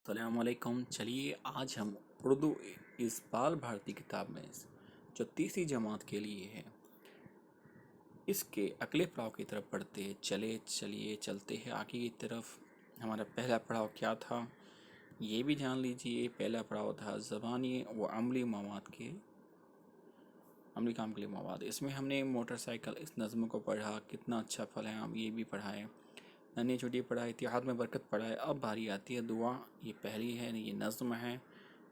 अस्सलामुअलैकुम। चलिए आज हम उर्दू इस बाल भारती किताब में जो तीसरी जमात के लिए है इसके अगले पड़ाव की तरफ बढ़ते चलते हैं आगे की तरफ। हमारा पहला पड़ाव क्या था ये भी जान लीजिए। पहला पड़ाव था ज़बानी व अमली काम के लिए मवाद। इसमें हमने मोटरसाइकिल इस नज़्म को पढ़ा, कितना अच्छा फल है आम, ये भी पढ़ा है। नन्ही छोटी पढ़ा, इतिहाद में बरकत पढ़ा है। अब बारी आती है दुआ। ये पहली है, ये नज़्म है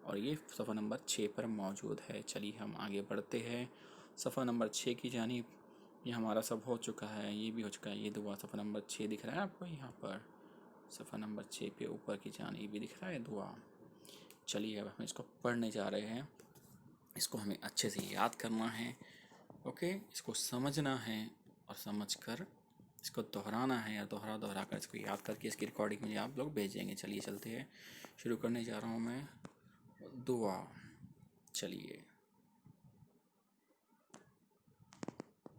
और ये सफ़ा नंबर 6 पर मौजूद है। चलिए हम आगे बढ़ते हैं सफ़ा नंबर 6 की जानिब। ये हमारा सब हो चुका है, ये भी हो चुका है। ये दुआ सफ़ा नंबर 6 दिख रहा है आपको यहाँ पर, सफ़ा नंबर 6 पे ऊपर की जानिब भी दिख रहा है दुआ। चलिए अब हम इसको पढ़ने जा रहे हैं। इसको हमें अच्छे से याद करना है, ओके। इसको समझना है और समझकर इसको दोहराना है, या दोहरा कर इसको याद करके इसकी रिकॉर्डिंग मुझे आप लोग भेजेंगे। चलिए चलते हैं, शुरू करने जा रहा हूँ मैं दुआ। चलिए।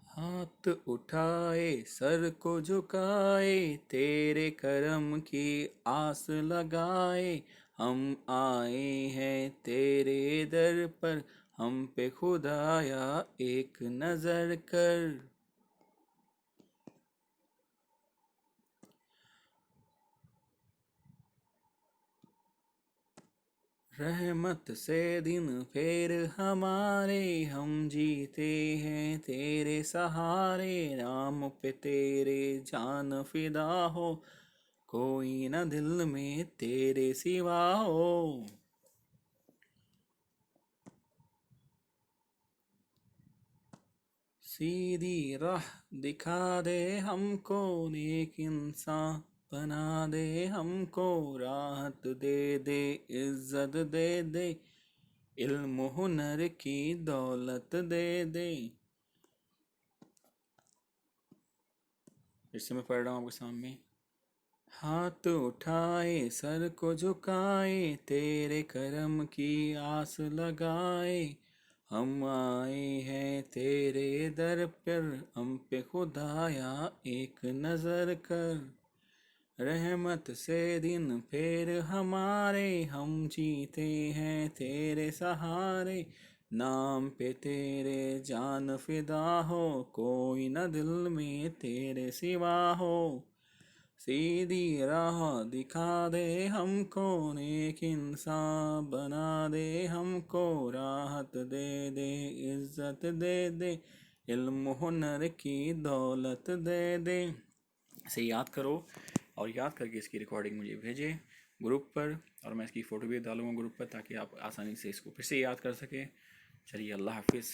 हाथ उठाए सर को झुकाए, तेरे करम की आस लगाए, हम आए हैं तेरे दर पर, हम पे खुदाया एक नज़र कर। रहमत से दिन फेर हमारे, हम जीते हैं तेरे सहारे, नाम पे तेरे जान फिदा हो, कोई न दिल में तेरे सिवा हो। सीधी राह दिखा दे हमको, नेक इंसान बना दे हमको, राहत दे दे इज्जत दे दे, इल्म हुनर की दौलत दे दे। फिर से मैं पढ़ रहा हूँ आपके सामने। हाथ उठाए सर को झुकाए, तेरे करम की आस लगाए, हम आए हैं तेरे दर पर, हम पे खुदाया एक नज़र कर। रहमत से दिन फेर हमारे, हम जीते हैं तेरे सहारे, नाम पे तेरे जान फिदा हो, कोई न दिल में तेरे सिवा हो। सीधी राह दिखा दे हमको, नेक इंसान बना दे हमको, राहत दे दे इज्जत दे दे, इल्म हुनर की दौलत दे दे। इसे याद करो और याद करके इसकी रिकॉर्डिंग मुझे भेजें ग्रुप पर, और मैं इसकी फ़ोटो भी डालूँगा ग्रुप पर ताकि आप आसानी से इसको फिर से याद कर सकें। चलिए अल्लाह हाफिज़।